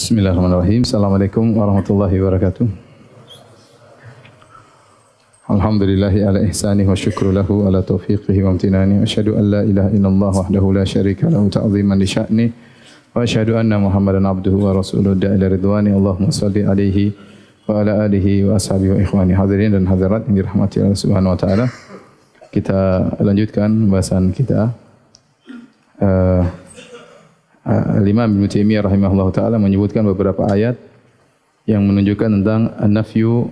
Bismillahirrahmanirrahim. Assalamualaikum warahmatullahi wabarakatuh. Alhamdulillahi ala ihsanihi wa syukru lahu ala taufiqihi wa amtinani. Asyhadu an la ilaha illallah wahdahu la syarika lahu ta'ziman li sya'ni. Wa asyhadu anna Muhammadan abduhu wa rasuluhu da'ila ridwani. Allahumma salli alaihi wa ala alihi wa ashabihi wa ikhwani. Hadirin dan hadirat yang dirahmati Allah Subhanahu wa taala. Kita lanjutkan bahasan kita. Imam Ibnu Taimiyah rahimahullah taala menyebutkan beberapa ayat yang menunjukkan tentang an-nafyu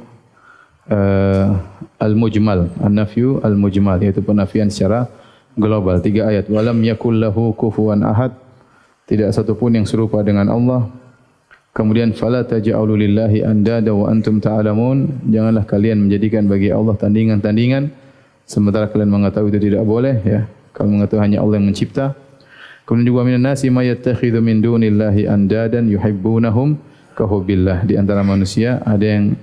al-mujmal, an-nafyu al-mujmal, yaitu penafian secara global. 3 ayat. Walam yakul lahu kufuwan ahad, tidak satu pun yang serupa dengan Allah. Kemudian fala taj'alu lillahi andada wa antum ta'lamun, janganlah kalian menjadikan bagi Allah tandingan-tandingan sementara kalian mengetahui itu tidak boleh, ya. Kalau mengetahui hanya Allah yang mencipta. Kemudian juga minan nasi may yattakhidhu min dunillahi andadan yuhibbunahum ka hubbillah. Di antara manusia ada yang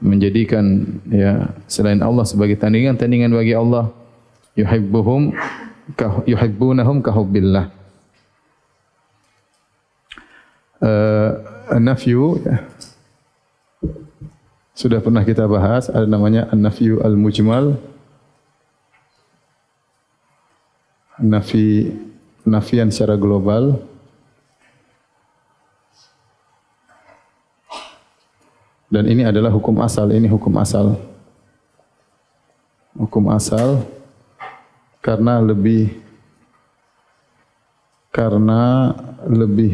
menjadikan, ya, selain Allah sebagai tandingan bagi Allah. Yuhibbunahum ka hubbillah. An-nafyu, ya, sudah pernah kita bahas, ada namanya an-nafyu al-mujmal. Nafian secara global. Dan ini adalah hukum asal, ini hukum asal. Hukum asal karena lebih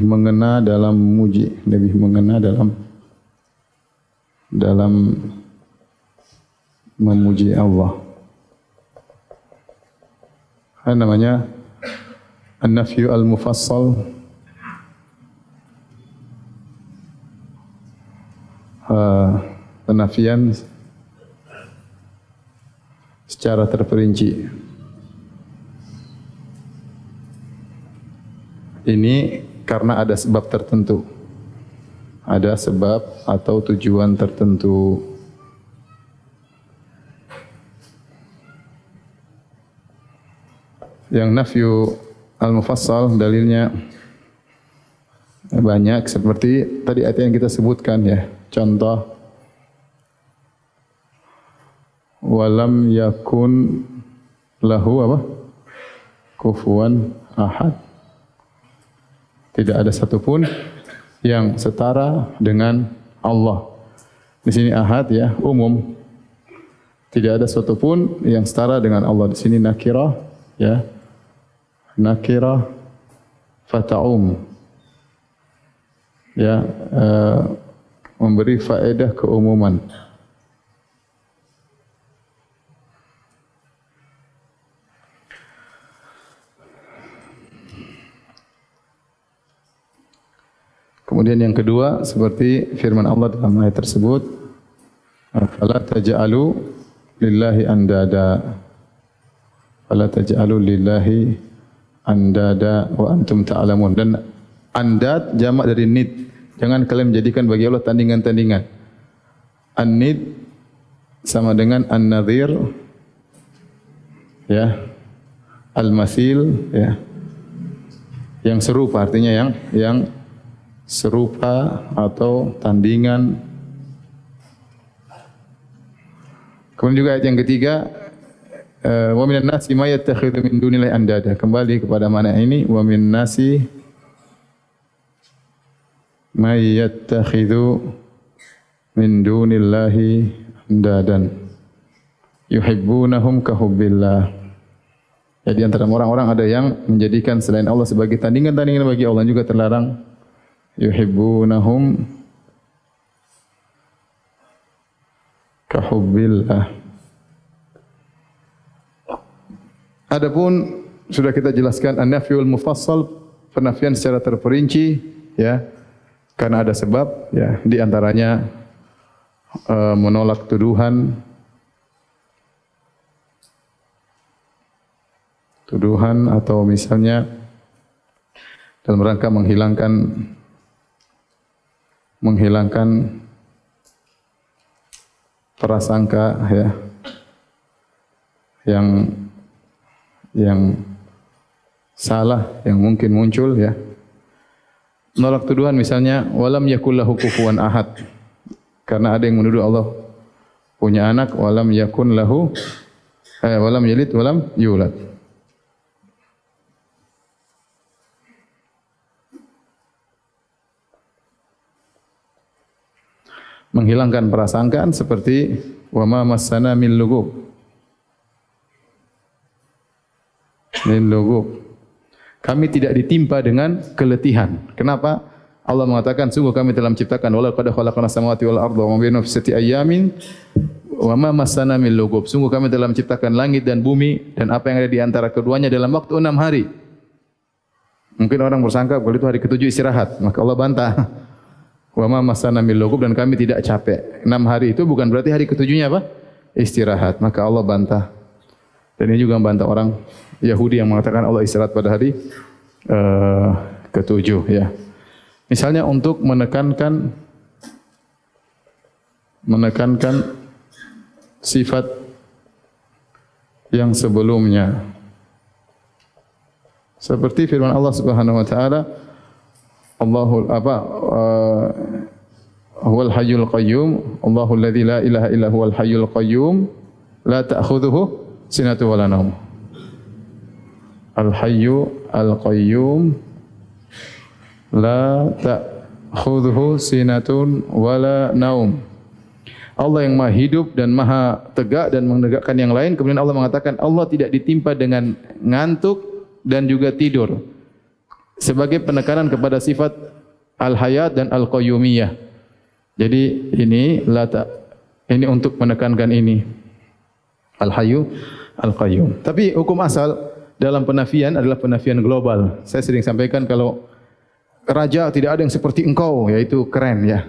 mengena dalam memuji, lebih mengena dalam memuji Allah. Ada namanya an-nafyu al-mufassal. Penafian secara terperinci. Ini karena ada sebab tertentu. Ada sebab atau tujuan tertentu. Yang nafyu al-mufassal dalilnya banyak, seperti tadi ayat yang kita sebutkan, ya. Contoh, walam yakun lahu apa? Kufuwan ahad. Tidak ada satupun yang setara dengan Allah. Di sini ahad, ya, umum. Tidak ada satupun yang setara dengan Allah. Di sini nakirah, ya. Nakirah fata'um, ya, memberi faedah keumuman. Kemudian yang kedua, seperti firman Allah dalam ayat tersebut, fala taj'alu lillahi andada, fala taj'alu lillahi andada wa antum ta'lamun. Dan andad jamak dari nid. Jangan kalian menjadikan bagi Allah tandingan-tandingan. An-nid sama dengan an-nadhir, ya. Al-mathil, ya. Yang serupa, artinya yang serupa atau tandingan. Kemudian juga ayat yang ketiga, wa minan nasi may yattakhidhu min dunillahi andada. Kembali kepada mana ini? Wa min nasi may yattakhidhu min dunillahi andadan yuhibbunahum ka hubbillah. Jadi antara orang-orang ada yang menjadikan selain Allah sebagai tandingan-tandingan bagi Allah, juga terlarang. Yuhibbunahum ka hubbillah. Adapun sudah kita jelaskan an-nafyul mufassal, penafian secara terperinci, ya. Karena ada sebab, ya, di antaranya menolak tuduhan atau misalnya dalam rangka menghilangkan prasangka, ya, yang salah yang mungkin muncul, ya. menolak tuduhan misalnya walam yakul lahu kufuwan ahad. Karena ada yang menuduh Allah punya anak walam yakun lahu walam yalid walam yulad. Menghilangkan prasangkaan seperti wa ma massana min lugub. Min lugub. Kami tidak ditimpa dengan keletihan. Kenapa? Allah mengatakan sungguh kami telah menciptakan wala qad khalaqna samawati wal arda wa ma bainahuma fi sittati ayyamin wa ma massana min lugub. Sungguh kami telah menciptakan langit dan bumi dan apa yang ada di antara keduanya dalam waktu 6 hari. Mungkin orang bersangka kalau itu hari ke-7 istirahat, maka Allah bantah. Wa ma massana min lugub dan kami tidak capek. 6 hari itu bukan berarti hari ke-7-nya apa? Istirahat. Maka Allah bantah. Dan ini juga membantah orang Yahudi yang mengatakan Allah istirahat pada hari ke-7 ya. Misalnya untuk menekankan sifat yang sebelumnya. Seperti firman Allah Subhanahu wa taala, Allahul huwal hayyul qayyum, Allahul ladzi la ilaha illa huwal hayyul qayyum, la ta'khudhuhu sinatun wa la naum. Al-hayyu al-qayyum la ta'khudhuhu sinatun wala naum. Allah yang maha hidup dan maha tegak dan menegakkan yang lain. Kemudian Allah mengatakan Allah tidak ditimpa dengan ngantuk dan juga tidur. Sebagai penekanan kepada sifat al-hayat dan al-qayyumiyah. Jadi ini ini untuk menekankan ini. Al-hayyu al-qayyum. Tapi hukum asal dalam penafian adalah penafian global. Saya sering sampaikan kalau raja tidak ada yang seperti engkau, yaitu keren ya.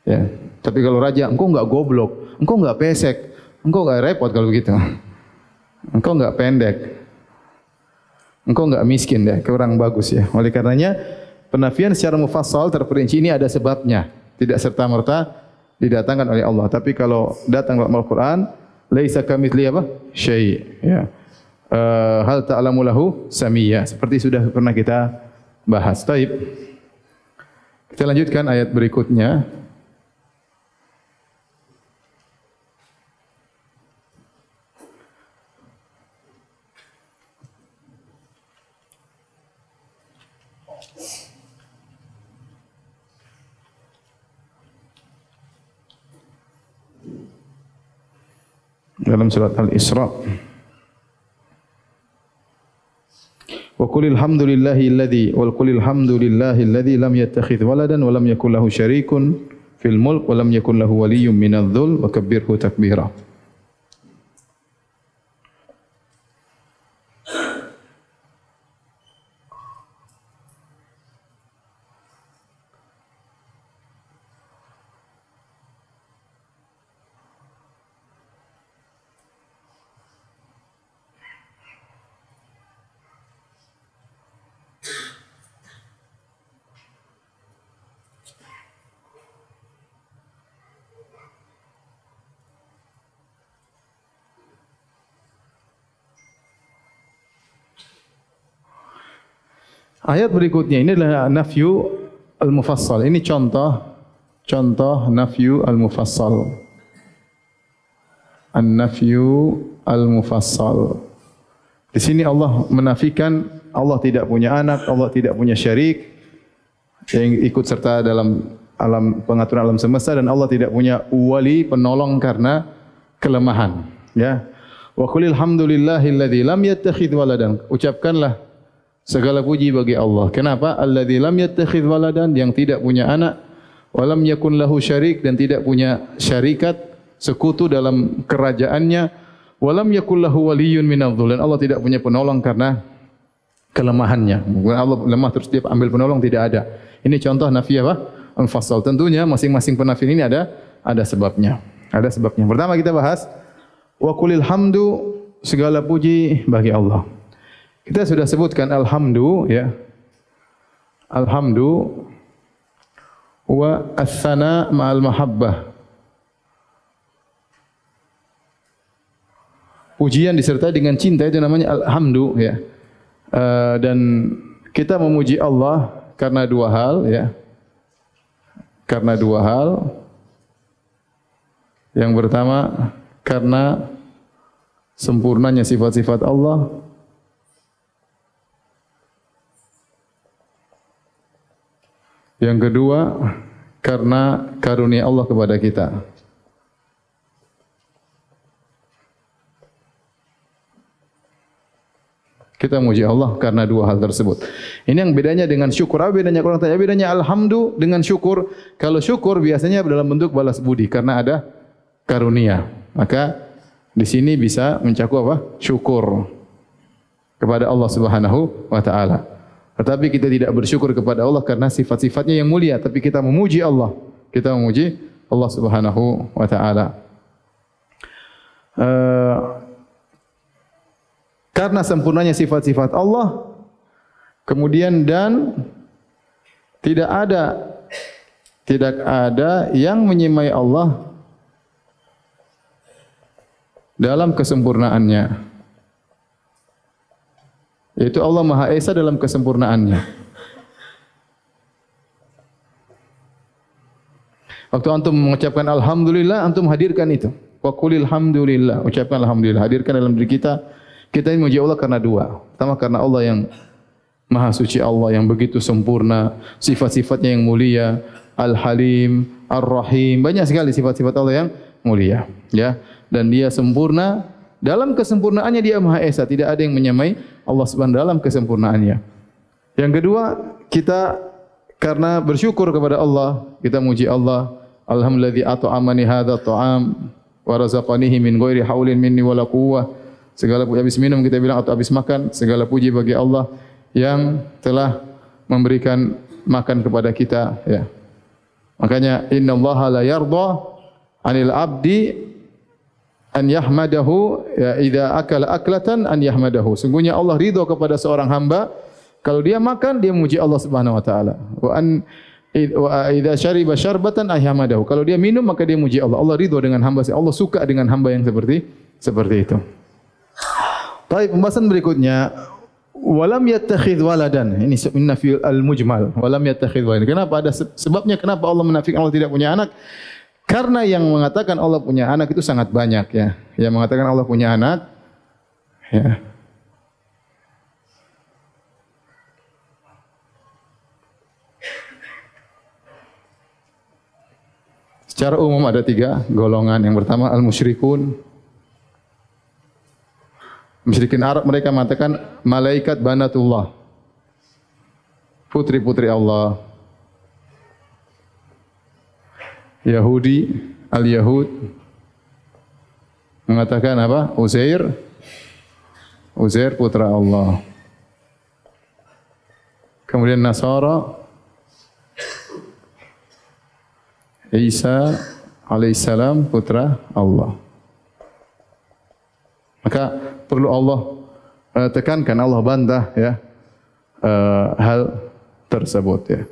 Ya. Tapi kalau raja, engkau enggak goblok, engkau enggak pesek, engkau enggak repot kalau begitu. Engkau enggak pendek. Engkau enggak miskin ya, kurang bagus ya. Oleh karenanya penafian secara mufassal terperinci ini ada sebabnya. Tidak serta-merta didatangkan oleh Allah. Tapi kalau datang dalam Al-Qur'an, laisa kamitsli apa? Syai'. Ya. Hal ta'lamu lahu samiyya. Seperti sudah pernah kita bahas. Taib. Kita lanjutkan ayat berikutnya. Dalam surat Al-Isra. Wa qulil hamdulillahi alladzi lam yattakhidh waladan wa lam yakul lahu syarikun fil mulk wa lam yakul lahu waliyyun minadh-dhul wa kabbirhu takbira. Ayat berikutnya ini adalah nafyu al-mufassal. Ini contoh nafyu al-mufassal. An-nafyu al-mufassal. Di sini Allah menafikan Allah tidak punya anak, Allah tidak punya syarik yang ikut serta dalam alam pengaturan alam semesta dan Allah tidak punya wali penolong karena kelemahan, ya. Wa qulil hamdulillahilladzi lam yattakhidh waladan. Ucapkanlah segala puji bagi Allah. Kenapa? Alladzi lam yattakhidh waladan, yang tidak punya anak, wa lam yakun lahu syarik, dan tidak punya syarikat, sekutu dalam kerajaannya, wa lam yakul lahu waliyyun minadh-dhul, dan Allah tidak punya penolong karena kelemahannya. Bukan Allah lemah terus dia ambil penolong, tidak ada. Ini contoh nafi apa? Al-mufassal. Tentunya masing-masing penafian ini ada sebabnya. Ada sebabnya. Pertama kita bahas wa qulil hamdu, segala puji bagi Allah. Kita sudah sebutkan alhamdu, ya. Alhamdu wa as-sana ma'al mahabbah. Pujian disertai dengan cinta itu namanya alhamdu, ya. Dan kita memuji Allah karena dua hal ya. Karena dua hal. Yang pertama karena sempurnanya sifat-sifat Allah. Yang kedua karena karunia Allah kepada kita. Kita muji Allah karena dua hal tersebut. Ini yang bedanya dengan syukur. Apa bedanya? Orang tanya bedanya alhamdulillah dengan syukur. Kalau syukur biasanya dalam bentuk balas budi karena ada karunia. Maka di sini bisa mencakup apa? Syukur kepada Allah Subhanahu wa taala. Tetapi kita tidak bersyukur kepada Allah karena sifat-sifatnya yang mulia, tapi kita memuji Allah. Kita memuji Allah Subhanahu wa taala. Karena sempurnanya sifat-sifat Allah, kemudian dan tidak ada yang menyamai Allah dalam kesempurnaannya. Yaitu Allah Maha Esa dalam kesempurnaannya. Waktu antum mengucapkan alhamdulillah, antum hadirkan itu. Wa qulil hamdulillah, ucapkan alhamdulillah, hadirkan dalam diri kita. Kita ini memuji Allah karena dua. Pertama karena Allah yang Maha Suci, Allah yang begitu sempurna, sifat-sifatnya yang mulia, Al-Halim, Ar-Rahim, banyak sekali sifat-sifat Allah yang mulia, ya. Dan Dia sempurna, dalam kesempurnaannya Dia Maha Esa, tidak ada yang menyamai Allah Subhanahu dalam kesempurnaannya. Yang kedua, kita karena bersyukur kepada Allah, kita muji Allah, alhamdulilladzi at'amani hadzal ta'am wa razaqanihi min ghairi haulin minni wala quwwah. Segala puji habis minum kita bilang atau habis makan, segala puji bagi Allah yang telah memberikan makan kepada kita, ya. Makanya innallaha la yardha 'anil 'abdi an yahmadahu ya idza akala aklatan an yahmadahu. Sungguhnya Allah ridha kepada seorang hamba kalau dia makan dia memuji Allah Subhanahu wa taala. Wa idza syariba syarbatan ahyamadahu. Kalau dia minum maka dia memuji Allah. Allah ridha dengan hamba, Allah suka dengan hamba yang seperti itu. Baik, pembahasan berikutnya walam yattakhidz waladan. Ini nafi al-mujmal. Walam yattakhidz waladan. Kenapa ada sebabnya kenapa Allah menafikan Allah tidak punya anak? Karena yang mengatakan Allah punya anak itu sangat banyak, ya. Yang mengatakan Allah punya anak, ya. Secara umum ada tiga golongan. Yang pertama al-musyrikun. Musyrikin Arab mereka mengatakan malaikat banatullah. Putri-putri Allah. Yahudi, al-Yahud mengatakan apa? Uzair putra Allah. Kemudian Nasara, Isa alaihissalam putra Allah. Maka perlu Allah tekankan, Allah bantah ya hal tersebut, ya.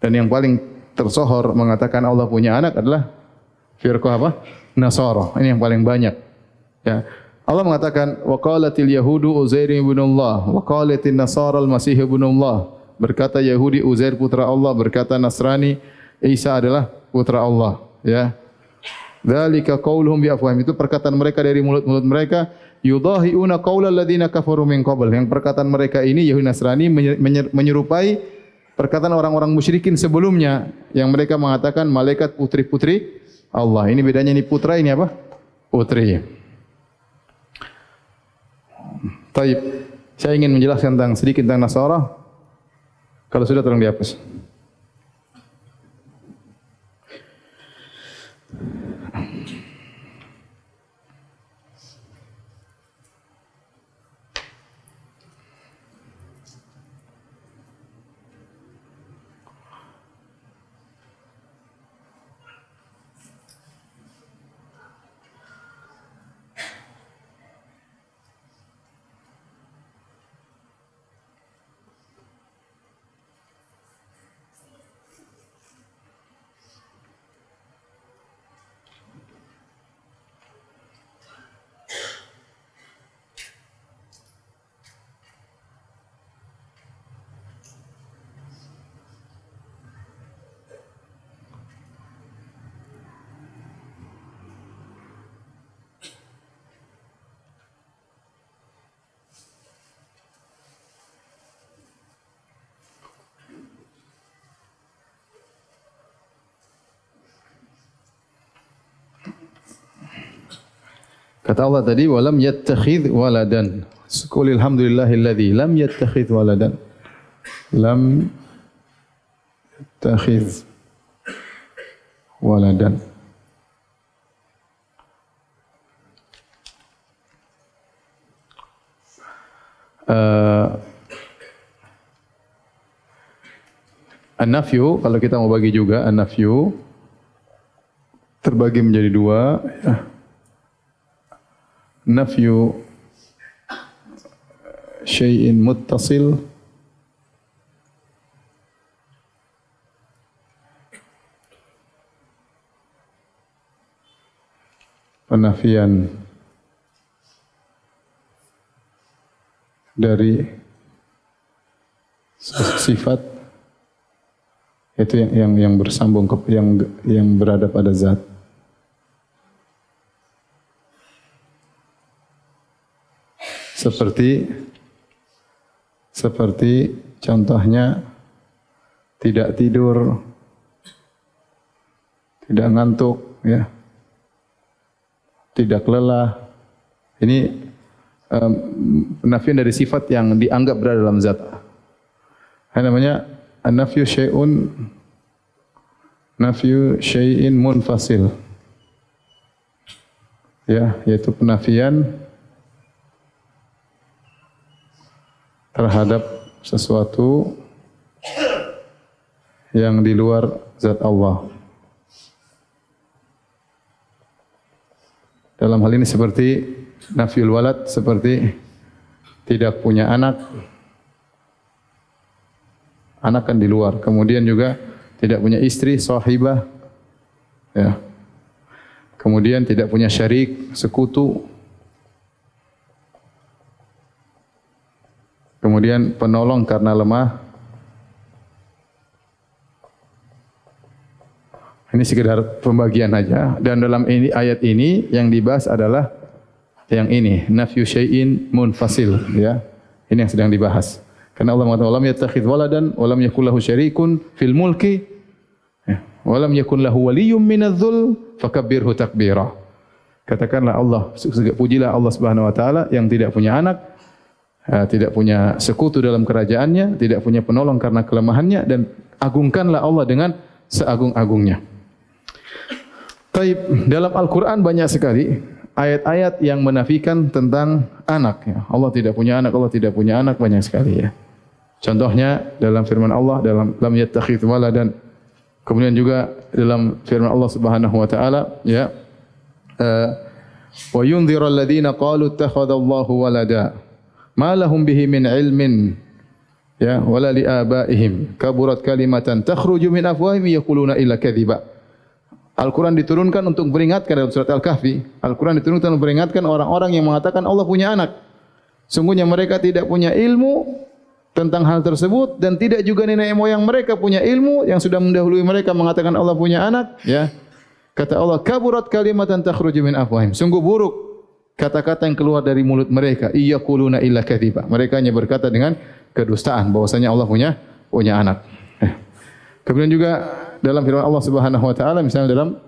Dan yang paling tersohor mengatakan Allah punya anak adalah firqah apa? Nasara. Ini yang paling banyak. Ya. Allah mengatakan wa qalatil yahudu Uzair ibnullah wa qalatin nasara al-masih ibnullah. Berkata Yahudi Uzair putra Allah, berkata Nasrani Isa adalah putra Allah, ya. Dzalika qauluhum bi afwahihim, itu perkataan mereka dari mulut-mulut mereka. Yudahiuna qaulal ladzina kafaru min qabl. Yang perkataan mereka ini Yahudi Nasrani menyerupai perkataan orang-orang musyrikin sebelumnya yang mereka mengatakan malaikat putri-putri Allah. Ini bedanya, ini putra, ini apa? Putri. Taib. Saya ingin menjelaskan sedikit tentang Nasara. Kalau sudah tolong dihapus. Kata Allah tadi, walam yattakhidh waladan. Qul alhamdulillahilladzi lam yattakhidh waladan. Lam yattakhidh waladan. An-nafyu, kalau kita mau bagi juga, an-nafyu terbagi menjadi dua. Nafyu syai'in muttasil penafian dari sifat itu yang bersambung yang berada pada zat. Seperti contohnya tidak tidur, tidak ngantuk, ya, tidak lelah. Ini penafian dari sifat yang dianggap berada dalam zat. Namanya an-nafyu syai'in munfasil. Ya, yaitu penafian terhadap sesuatu yang di luar zat Allah. Dalam hal ini seperti nafyul walad, seperti tidak punya anak. Anak kan di luar. Kemudian juga tidak punya istri, sahibah. Ya. Kemudian tidak punya syarik, sekutu. Kemudian penolong karena lemah. Ini sekedar pembagian aja. Dan dalam ayat ini yang dibahas adalah yang ini, nafyu syai'in munfasil, ya. Ini yang sedang dibahas. Karena Allah mengatakan lam yattakhidh waladan wa lam yakul lahu syarikun fil mulki wa lam yakul lahu waliyyun minadh-dhul fakabbirhu takbira. Katakanlah Allah, pujilah Allah Subhanahu wa taala yang tidak punya anak, tidak punya sekutu dalam kerajaannya, tidak punya penolong karena kelemahannya, dan agungkanlah Allah dengan seagung-agungnya. Taib, dalam Al-Quran banyak sekali ayat-ayat yang menafikan tentang anak. Ya. Allah tidak punya anak, Allah tidak punya anak, banyak sekali, ya. Contohnya dalam firman Allah dalam lam yattakhidh waladan. Kemudian juga dalam firman Allah Subhanahu wa taala, ya, wa yunziru alladziina qalu ittakhadallahu walada ma lahum bihi min ilmin, ya, wala li abaihim kaburat kalimatan takhruju min afwahihim yaquluna illa kadhiba. Al-Quran diturunkan untuk memperingatkan dalam surat Al-Kahfi. Al-Quran diturunkan untuk memperingatkan orang-orang yang mengatakan Allah punya anak. Sungguhnya mereka tidak punya ilmu tentang hal tersebut, dan tidak juga nenek moyang mereka punya ilmu yang sudah mendahului mereka mengatakan Allah punya anak, ya. Kata Allah, kaburat kalimatan takhruju min afwahihim. Sungguh buruk kata-kata yang keluar dari mulut mereka. Iyaquluna illa kadhiba. Mereka hanya berkata dengan kedustaan bahwasanya Allah punya anak. Kemudian juga dalam firman Allah Subhanahu wa taala, misalnya dalam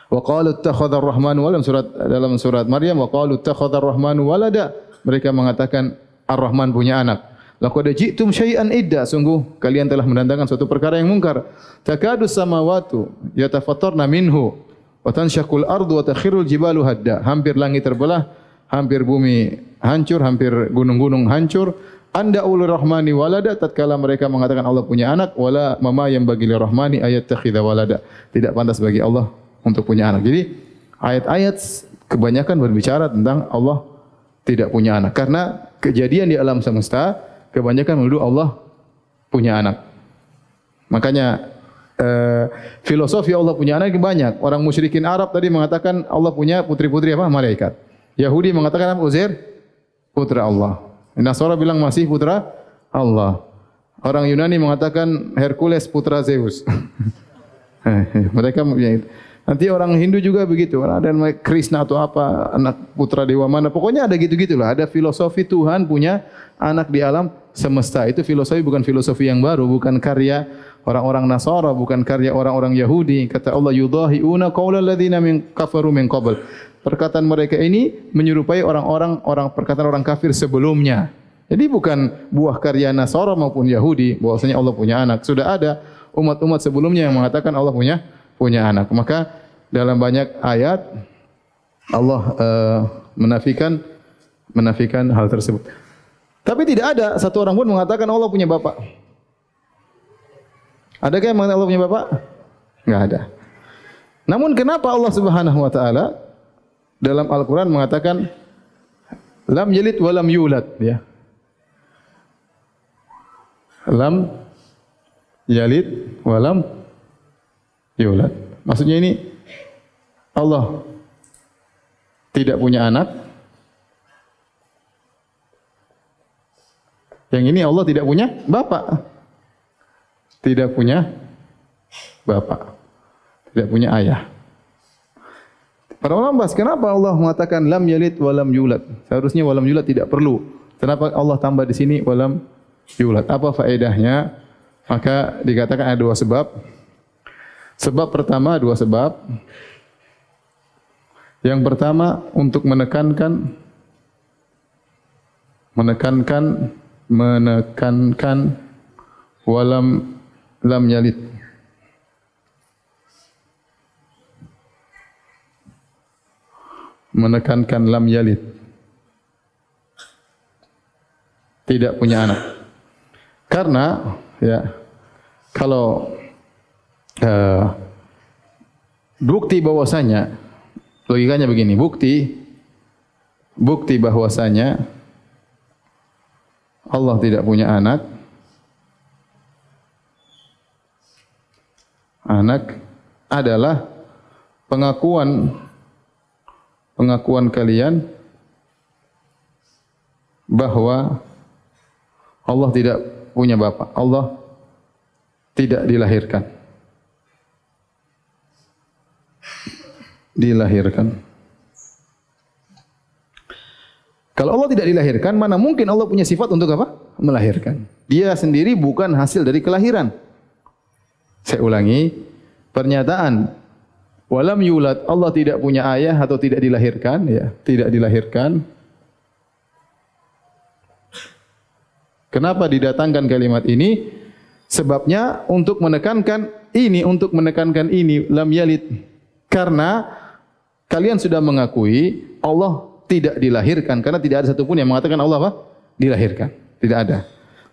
wa qalu ittakhadha ar-rahmanu walada, dalam surat Maryam, wa qalu ittakhadha ar-rahmanu walada. Mereka mengatakan Ar-Rahman punya anak. Laqad ji'tum syai'an idda. Sungguh kalian telah mendatangkan suatu perkara yang mungkar. Takadu samawatu yatafattarna minhu wa tanshaqul ardu wa takhirul jibalu hadda. Hampir langit terbelah, hampir bumi hancur, hampir gunung-gunung hancur. Anda ulur rahmani walada, tatkala mereka mengatakan Allah punya anak, wala mama yang bagi rahmani ayat takhidha walada. Tidak pantas bagi Allah untuk punya anak. Jadi ayat-ayat kebanyakan berbicara tentang Allah tidak punya anak, karena kejadian di alam semesta kebanyakan menuduh Allah punya anak. Makanya filosofi Allah punya anak banyak. Orang musyrikin Arab tadi mengatakan Allah punya putri-putri apa? Malaikat. Yahudi mengatakan apa? Uzair putra Allah. Nasara bilang Masih putra Allah. Orang Yunani mengatakan Hercules putra Zeus. Mereka nanti orang Hindu juga begitu. Ada Krishna atau apa, anak putra dewa mana. Pokoknya ada gitu-gitulah. Ada filosofi Tuhan punya anak di alam semesta. Itu filosofi, bukan filosofi yang baru, bukan karya orang-orang Nasara, bukan karya orang-orang Yahudi. Kata Allah, yudahiuna qaulal ladzina min kafaru min qabl. perkataan mereka ini menyerupai perkataan orang kafir sebelumnya. Jadi bukan buah karya Nasara maupun Yahudi bahwasanya Allah punya anak. Sudah ada umat-umat sebelumnya yang mengatakan Allah punya anak. Maka dalam banyak ayat Allah menafikan hal tersebut. Tapi tidak ada satu orang pun mengatakan Allah punya bapak. Adakah yang mengatakan Allah punya bapak? Enggak ada. Namun kenapa Allah Subhanahu wa taala dalam Al-Qur'an mengatakan lam yalid wa lam yulad, ya. Lam yalid wa lam yulad. Maksudnya ini Allah tidak punya anak. Yang ini Allah tidak punya bapak. Tidak punya bapak. Tidak punya ayah. Para ulama bahas kenapa Allah mengatakan lam yalid wa lam yulad. Seharusnya wa lam yulad tidak perlu. Kenapa Allah tambah di sini wa lam yulad? Apa faedahnya? Maka dikatakan ada dua sebab. Sebab pertama, dua sebab. Yang pertama untuk menekankan walam lam yalid. Menekankan lam yalid. Tidak punya anak. Karena ya kalau bukti bahwasanya logikanya begini, bukti bahwasanya Allah tidak punya anak. Anak adalah pengakuan kalian bahwa Allah tidak punya bapa. Allah tidak dilahirkan. Kalau Allah tidak dilahirkan, mana mungkin Allah punya sifat untuk apa? Melahirkan. Dia sendiri bukan hasil dari kelahiran. Saya ulangi, pernyataan walam yulad, Allah tidak punya ayah atau tidak dilahirkan, ya, tidak dilahirkan. Kenapa didatangkan kalimat ini? Sebabnya untuk menekankan ini, lam yalid. Karena kalian sudah mengakui Allah tidak dilahirkan, karena tidak ada satupun yang mengatakan Allah apa? Dilahirkan. Tidak ada.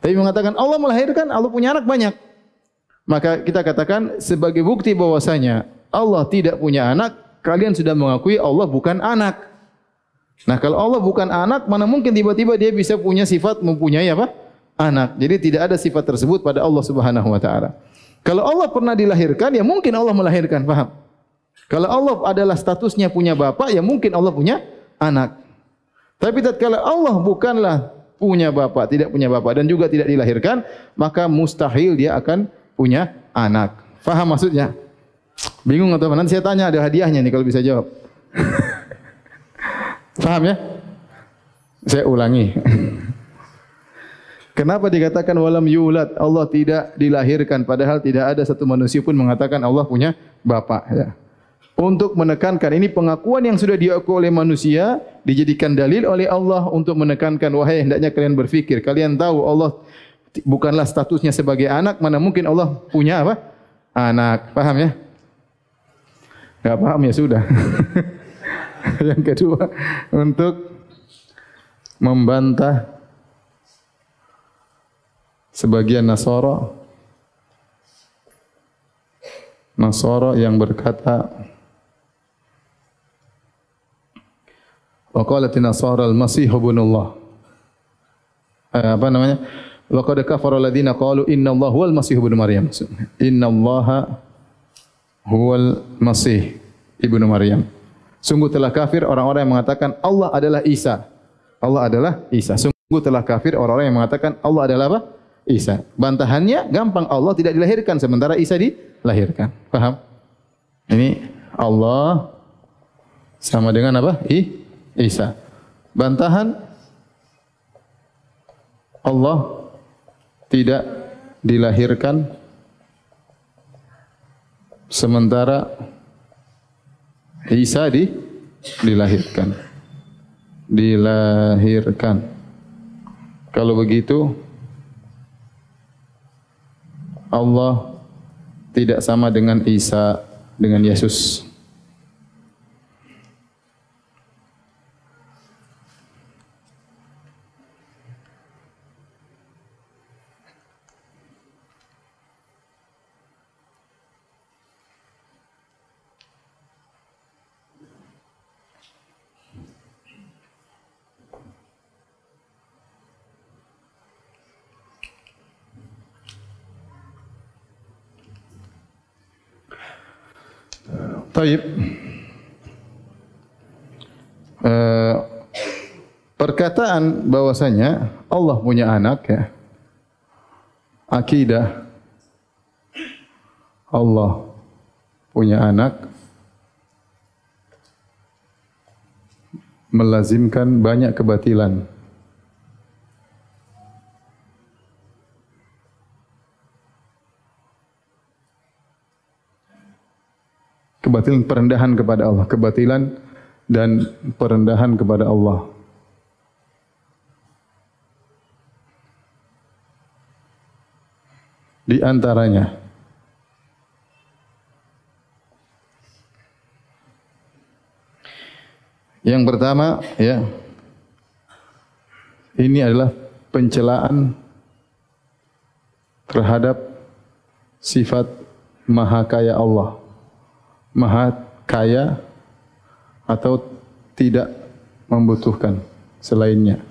Tapi mengatakan Allah melahirkan, Allah punya anak banyak. Maka kita katakan sebagai bukti bahwasanya Allah tidak punya anak, kalian sudah mengakui Allah bukan anak. Nah, kalau Allah bukan anak, mana mungkin tiba-tiba dia bisa punya sifat mempunyai apa? Anak. Jadi tidak ada sifat tersebut pada Allah Subhanahu wa taala. Kalau Allah pernah dilahirkan, ya mungkin Allah melahirkan, paham? Kalau Allah adalah statusnya punya bapak, ya mungkin Allah punya anak. Tapi tatkala Allah bukanlah punya bapak, tidak punya bapak dan juga tidak dilahirkan, maka mustahil dia akan punya anak. Faham maksudnya? Bingung atau nanti saya tanya ada hadiahnya nih kalau bisa jawab. Faham ya? Saya ulangi. Kenapa dikatakan walam yulad? Allah tidak dilahirkan, padahal tidak ada satu manusia pun mengatakan Allah punya bapak, ya. Untuk menekankan ini pengakuan yang sudah diakui oleh manusia, dijadikan dalil oleh Allah untuk menekankan, wahai hendaknya kalian berfikir, kalian tahu Allah bukanlah statusnya sebagai anak, mana mungkin Allah punya apa? Anak. Paham ya? Enggak paham ya sudah. Yang kedua, untuk membantah sebagian Nasara yang berkata, wa qalat an-nasara al-masih ibnullah. Apa namanya? Laqad kafara alladziina qalu innallaha huwal masih ibnu Maryam. Innallaha huwal masih ibnu Maryam. Sungguh telah kafir orang-orang yang mengatakan Allah adalah Isa. Allah adalah Isa. Sungguh telah kafir orang-orang yang mengatakan Allah adalah apa? Isa. Bantahannya gampang, Allah tidak dilahirkan sementara Isa dilahirkan. Paham? Ini Allah sama dengan apa? Isa. Bantahan Allah tidak dilahirkan sementara Isa dilahirkan. Dilahirkan. Kalau begitu Allah tidak sama dengan Isa, dengan Yesus. Taib. Perkataan bahwasanya Allah punya anak, ya, akidah Allah punya anak melazimkan banyak kebatilan. Kebatilan, perendahan kepada Allah, kebatilan dan perendahan kepada Allah. Di antaranya yang pertama, ya, ini adalah pencelaan terhadap sifat maha kaya Allah. Maha kaya atau tidak membutuhkan selainnya.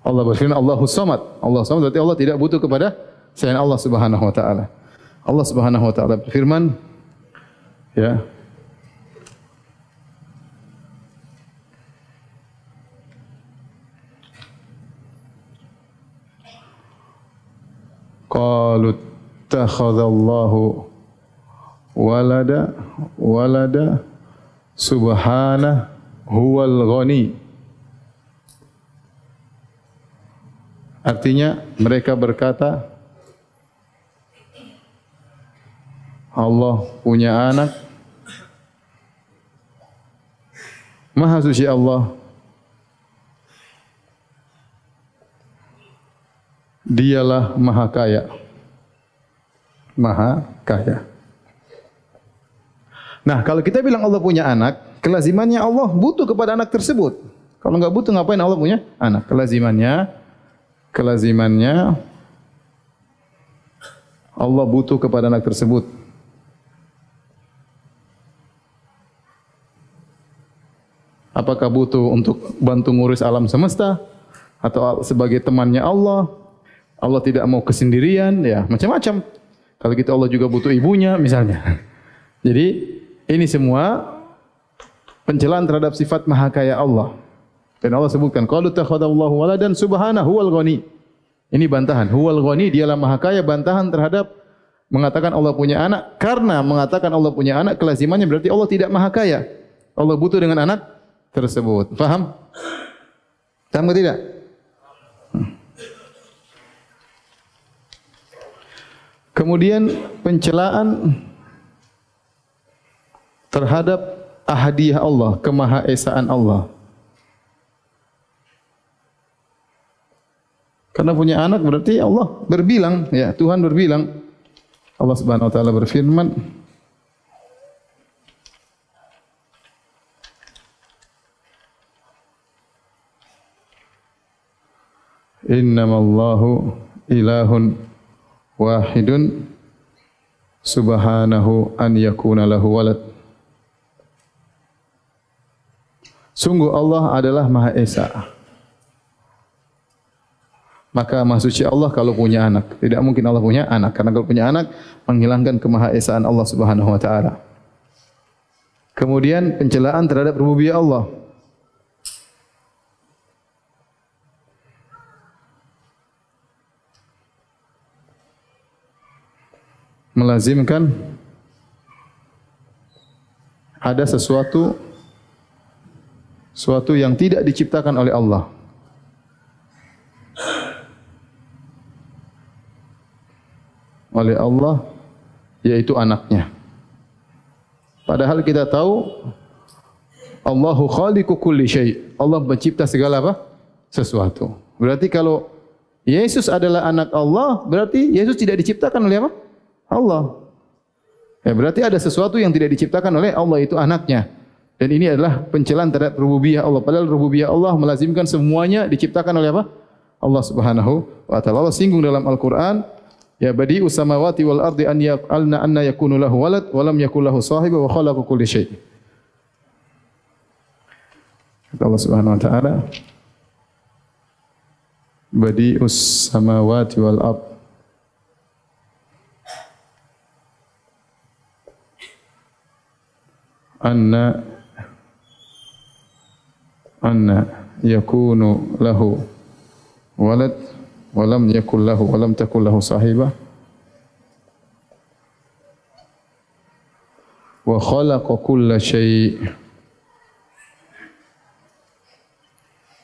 Allah berfirman, Allahus Samad. Allah Samad berarti Allah tidak butuh kepada selain Allah Subhanahu wa taala. Allah Subhanahu wa taala berfirman, ya, qalu ittakhadallahu walada subhanahu huwal ghani. Artinya mereka berkata Allah punya anak, Maha suci Allah, Dialah maha kaya. Maha kaya. Nah, kalau kita bilang Allah punya anak, kelazimannya Allah butuh kepada anak tersebut. Kalau enggak butuh, ngapain Allah punya anak? Kelazimannya Allah butuh kepada anak tersebut. Apakah butuh untuk bantu ngurus alam semesta? Atau sebagai temannya Allah? Allah tidak mau kesendirian, ya macam-macam. Kalau gitu Allah juga butuh ibunya misalnya. Jadi ini semua pencelaan terhadap sifat maha kaya Allah. Dan Allah sebutkan, qalu takhadallahu waladan subhanahu huwal ghani. Ini bantahan, huwal ghani, dialah maha kaya, bantahan terhadap mengatakan Allah punya anak. Karena mengatakan Allah punya anak, kelazimannya berarti Allah tidak maha kaya. Allah butuh dengan anak tersebut. Faham? Paham atau tidak? Kemudian pencelaan terhadap ahadiyah Allah, kemahaesaan Allah. Karena punya anak berarti Allah berbilang, ya Tuhan berbilang. Allah Subhanahu wa taala berfirman, Innamallahu ilahun wahidun subhanahu an yakuna lahu walad. Sungguh Allah adalah Maha Esa. Maka Maha Suci Allah kalau punya anak. Tidak mungkin Allah punya anak. Karena kalau punya anak, menghilangkan kemahaesaan Allah Subhanahu wa ta'ala. Kemudian pencelaan terhadap rububiyah Allah. Melazimkan ada sesuatu yang tidak diciptakan oleh Allah. oleh Allah, yaitu anaknya. Padahal kita tahu Allahu khaliqu kulli syai'. Allah mencipta segala apa? Sesuatu. Berarti kalau Yesus adalah anak Allah, berarti Yesus tidak diciptakan oleh apa? Allah. Ya, berarti ada sesuatu yang tidak diciptakan oleh Allah, itu anaknya. Dan ini adalah pencelaan terhadap rububiyah Allah. Padahal rububiyah Allah melazimkan semuanya diciptakan oleh apa? Allah Subhanahu wa taala. Allah singgung dalam Al-Qur'an, ya badi'us samawati wal ardi an yaqalna anna yakunu lahu walad wa lam yakul lahu sahiba wa khalaqa kulli syai'. Kata Allah Subhanahu wa taala, badi'us samawati wal ard anna yakunu lahu walad wa lam yakul lahu wa lam takul lahu sahibah wa khalaqa kulla syai'.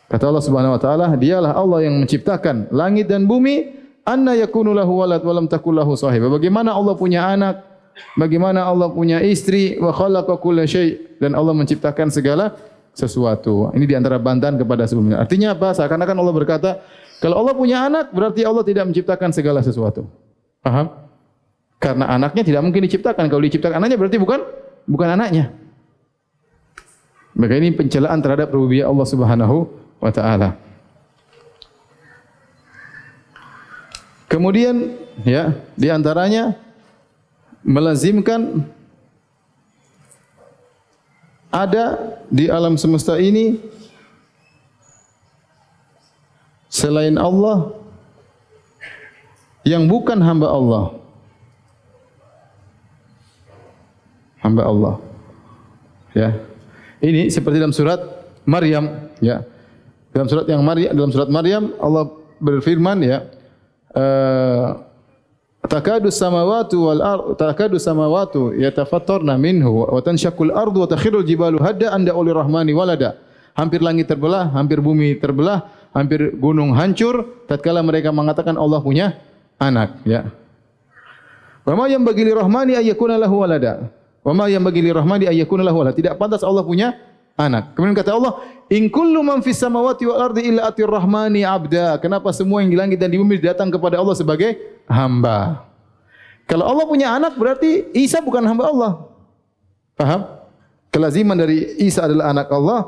Kata Allah Subhanahu wa taala, dialah Allah yang menciptakan langit dan bumi. Anna yakunu lahu walad wa lam takul lahu sahibah. Bagaimana Allah punya anak? Bagaimana Allah punya istri? Wa khalaqa kulla syai', dan Allah menciptakan segala sesuatu. Ini di antara bantahan kepada sebelumnya. Artinya apa? Seakan-akan Allah berkata, kalau Allah punya anak, berarti Allah tidak menciptakan segala sesuatu. Paham? Karena anaknya tidak mungkin diciptakan. Kalau diciptakan anaknya, berarti bukan anaknya. Maka ini pencelaan terhadap rububiyah Allah Subhanahu wa ta'ala. Kemudian, ya, di antaranya melazimkan ada di alam semesta ini selain Allah yang bukan hamba Allah. Hamba Allah. Ya. Ini seperti dalam surat Maryam, ya. Dalam surat Maryam Allah berfirman, ya, takadu samawatu yatafattarna minhu wa tanshaqqul ardu wa takhirul jibalu hadda anda uli rahmani walada. Hampir langit terbelah, hampir bumi terbelah, hampir gunung hancur tatkala mereka mengatakan Allah punya anak, ya. Wa ma yanbaghi lirahmani ay yakuna lahu walada. Wa ma yanbaghi lirahmani ay yakuna lahu walada. Tidak pantas Allah punya anak. Kemudian kata Allah, in kullu man fis samawati wal ardi illa atir rahmani abda. Kenapa semua yang di langit dan di bumi datang kepada Allah sebagai hamba? Kalau Allah punya anak, berarti Isa bukan hamba Allah. Paham? Kelaziman dari Isa adalah anak Allah,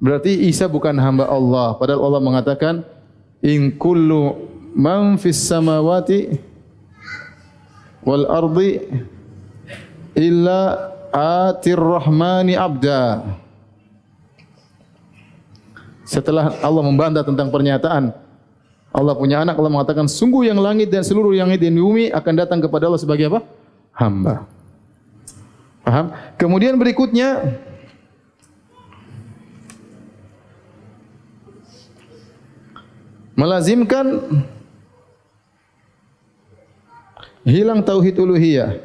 berarti Isa bukan hamba Allah. Padahal Allah mengatakan, in kullu man fis samawati wal ardi illa atir rahmani abda. Setelah Allah membantah tentang pernyataan Allah punya anak, Allah mengatakan sungguh yang langit dan seluruh yang di bumi akan datang kepada Allah sebagai apa? Hamba. Paham? Kemudian berikutnya melazimkan hilang tauhid uluhiyah.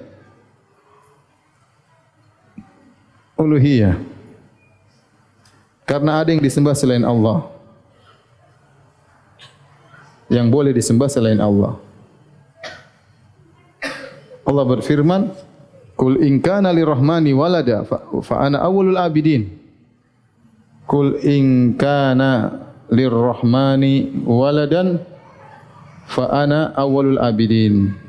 Uluhiyah. Karena ada yang disembah selain Allah. Yang boleh disembah selain Allah. Allah berfirman, "Qul in kana lirrahmani walada fa ana awwalul abidin." Qul in kana lirrahmani waladan fa ana awwalul abidin.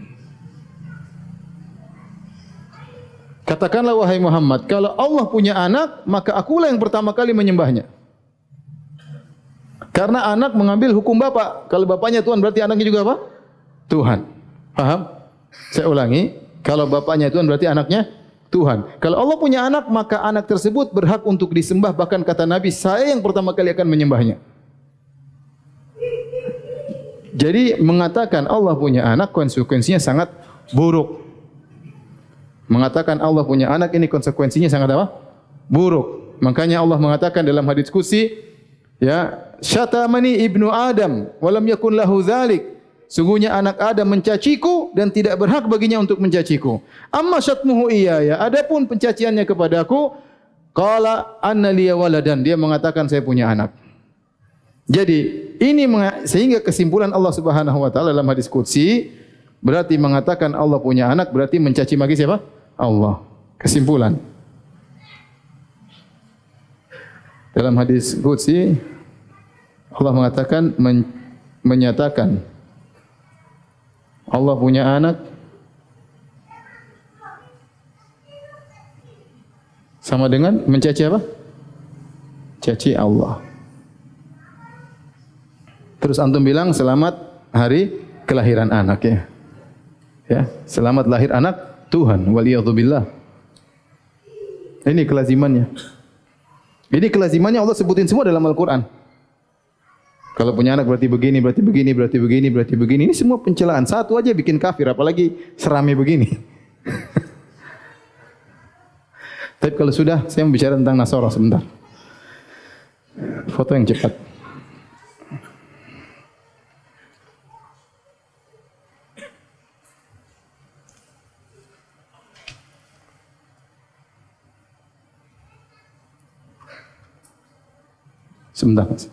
Katakanlah wahai Muhammad, kalau Allah punya anak, maka akulah yang pertama kali menyembahnya. Karena anak mengambil hukum bapak. Kalau bapaknya Tuhan, berarti anaknya juga apa? Tuhan. Paham? Saya ulangi. Kalau bapaknya Tuhan, berarti anaknya Tuhan. Kalau Allah punya anak, maka anak tersebut berhak untuk disembah. Bahkan kata Nabi, saya yang pertama kali akan menyembahnya. Jadi mengatakan Allah punya anak, konsekuensinya sangat buruk. Mengatakan Allah punya anak, ini konsekuensinya sangat apa? Buruk. Makanya Allah mengatakan dalam hadis qudsi, ya, syatamani ibnu Adam walam yakun lahu dzalik. Sungguhnya anak Adam mencaciku dan tidak berhak baginya untuk mencaciku. Amma syatmuhu iyaya, adapun pencaciannya kepadaku, qala anna liya waladan, dia mengatakan saya punya anak. Jadi ini sehingga kesimpulan Allah Subhanahu wa taala dalam hadis qudsi berarti mengatakan Allah punya anak berarti mencaci maki siapa? Allah. Kesimpulan. Dalam hadis qudsi Allah mengatakan menyatakan Allah punya anak sama dengan mencaci apa? Caci Allah. Terus antum bilang selamat hari kelahiran anak ya. Ya, selamat lahir anak Tuhan. Waliyadzubillah. Ini kelazimannya. Ini kelazimannya Allah sebutin semua dalam Al-Quran. Kalau punya anak berarti begini, berarti begini, berarti begini, berarti begini. Ini semua pencelaan. Satu aja bikin kafir, apalagi serami begini. Tapi kalau sudah, saya mau bicara tentang Nasara sebentar. Foto yang cepat. Sebentar, Mas.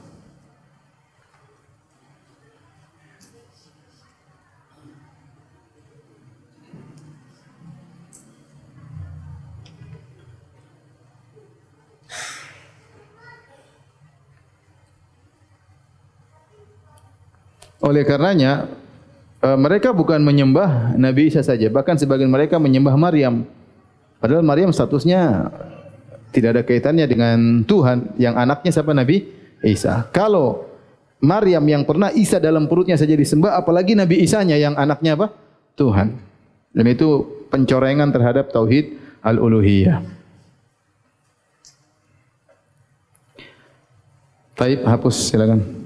Oleh karenanya, mereka bukan menyembah Nabi Isa saja, bahkan sebagian mereka menyembah Maryam. Padahal Maryam statusnya tidak ada kaitannya dengan Tuhan, yang anaknya siapa? Nabi Isa. Kalau Maryam yang pernah Isa dalam perutnya saja disembah, apalagi Nabi Isanya yang anaknya apa? Tuhan. Dan itu pencorengan terhadap tauhid al-uluhiyah. Taib, hapus silakan.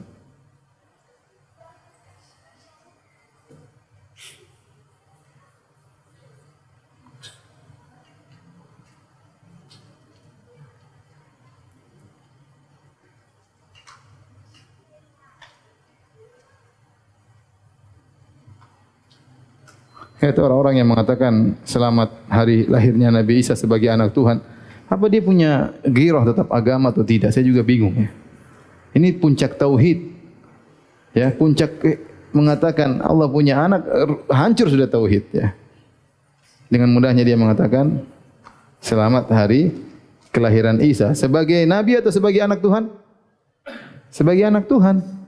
Itu orang-orang yang mengatakan selamat hari lahirnya Nabi Isa sebagai anak Tuhan. Apa dia punya ghirah tetap agama atau tidak? Saya juga bingung ya. Ini puncak tauhid. Ya, puncak mengatakan Allah punya anak, hancur sudah tauhid ya. Dengan mudahnya dia mengatakan selamat hari kelahiran Isa sebagai nabi atau sebagai anak Tuhan? Sebagai anak Tuhan.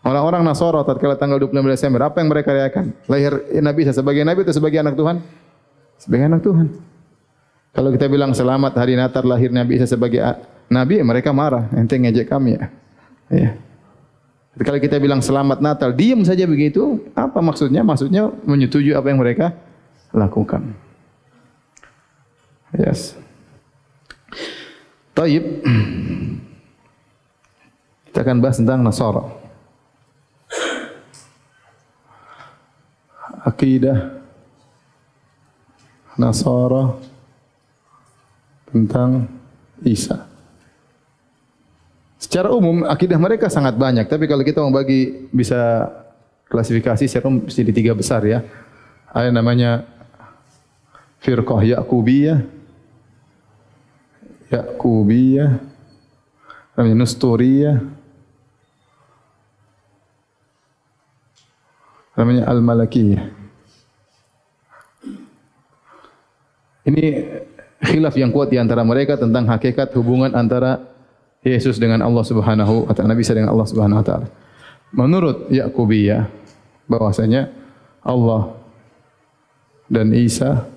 Orang-orang Nasara tatkala tanggal 25 Desember, apa yang mereka rayakan? Lahir Nabi Isa sebagai nabi atau sebagai anak Tuhan? Sebagai anak Tuhan. Kalau kita bilang selamat hari Natal lahir Nabi Isa sebagai nabi, mereka marah. Ente ngejek kami ya. Ya. Kalau kita bilang selamat Natal, diam saja begitu, apa maksudnya? Maksudnya menyetujui apa yang mereka lakukan. Yes. Taib. Kita akan bahas tentang Nasara. Akidah Nasara tentang Isa. Secara umum akidah mereka sangat banyak, tapi kalau kita mau bagi bisa klasifikasi secara umum mesti di 3 besar ya. Ada namanya Firqah Ya'qubiyah, namanya Nusturiyah, namanya Al-Malakiyah. Ini khilaf yang kuat di antara mereka tentang hakikat hubungan antara Yesus dengan Allah Subhanahu wa taala, Nabi Isa dengan Allah Subhanahu wa taala. Menurut Ya'qubiyah bahwasanya Allah dan Isa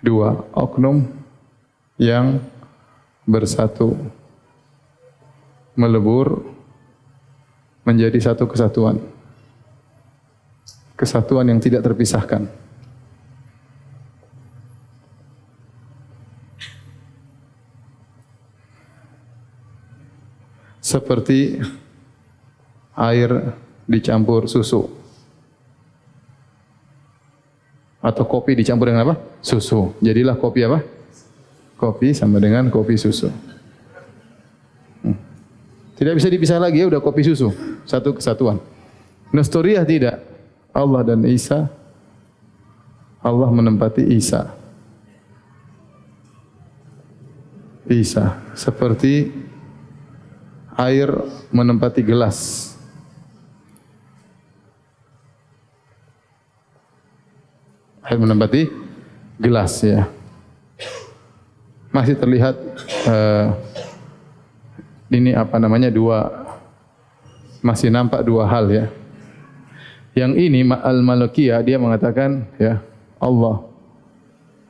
dua oknum yang bersatu melebur menjadi satu kesatuan. Kesatuan yang tidak terpisahkan. Seperti air dicampur susu. Atau kopi dicampur dengan apa? Susu. Jadilah kopi apa? Kopi sama dengan kopi susu. Tidak bisa dipisah lagi ya, udah kopi susu. Satu kesatuan. Nestoriyah tidak. Allah dan Isa, Allah menempati Isa. Isa seperti air menempati gelas. Air menempati gelas ya. Masih terlihat ini apa namanya masih nampak dua hal ya. Yang ini Al-Malakiyah dia mengatakan ya Allah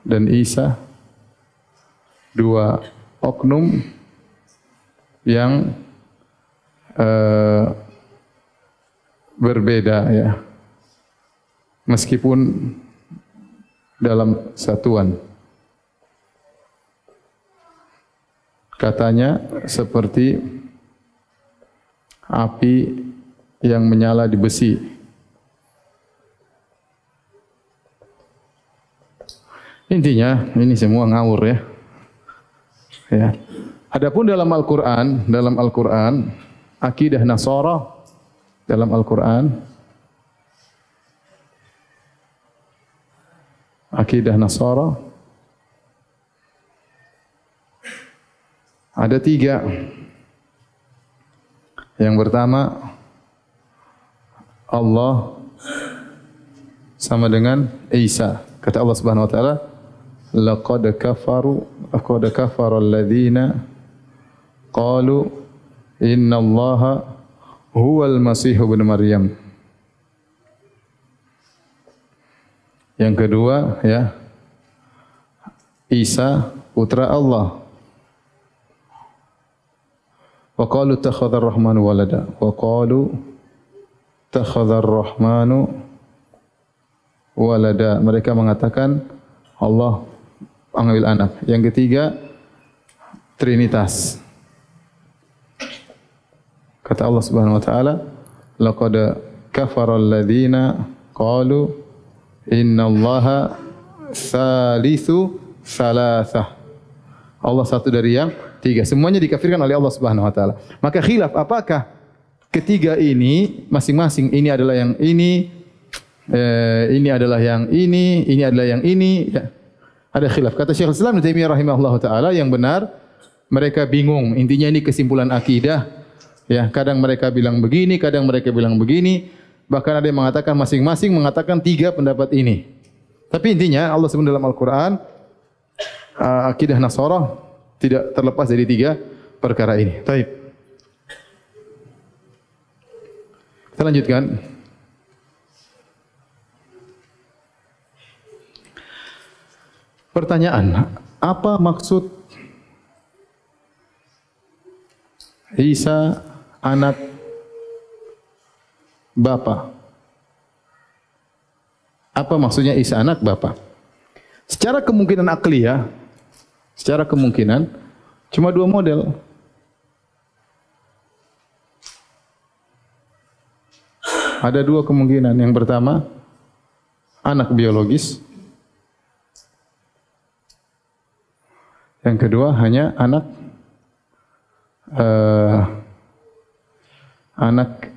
dan Isa dua oknum yang berbeda ya. Meskipun dalam satuan. Katanya seperti api yang menyala di besi. Intinya ini semua ngawur ya. Ya. Adapun dalam Al-Qur'an, akidah Nasara dalam Al-Qur'an, akidah Nasara ada 3. Yang pertama, Allah sama dengan Isa. Kata Allah Subhanahu wa taala, laqad kafara alladziina qalu innallaha huwal masih ibnu Maryam. Yang kedua ya, Isa putra Allah. Wa qalu takhadhar rahmanu walada. Wa qalu takhadhar rahmanu walada. Mereka mengatakan Allah mengambil anak. Yang ketiga, Trinitas. Kata Allah Subhanahu wa taala, laqad kafara alladziina qalu innallaha salisu salasah. Allah satu dari yang 3. Semuanya dikafirkan oleh Allah Subhanahu wa taala. Maka khilaf apakah ketiga ini masing-masing ini adalah yang ini adalah yang ini adalah yang ini ya. Ada khilaf. Kata Syekhul Islam Ibnu Taimiyah rahimahullahu taala yang benar mereka bingung. Intinya ini kesimpulan akidah. Ya, kadang mereka bilang begini, kadang mereka bilang begini. Bahkan ada yang mengatakan masing-masing mengatakan 3 pendapat ini. Tapi intinya Allah sebut dalam Al-Qur'an akidah Nasara tidak terlepas dari 3 perkara ini. Baik. Kita lanjutkan. Pertanyaan, apa maksud Isa anak Bapa? Apa maksudnya Isa anak Bapa? Secara kemungkinan akliyah, secara kemungkinan cuma 2 model. Ada 2 kemungkinan. Yang pertama, anak biologis. Yang kedua hanya anak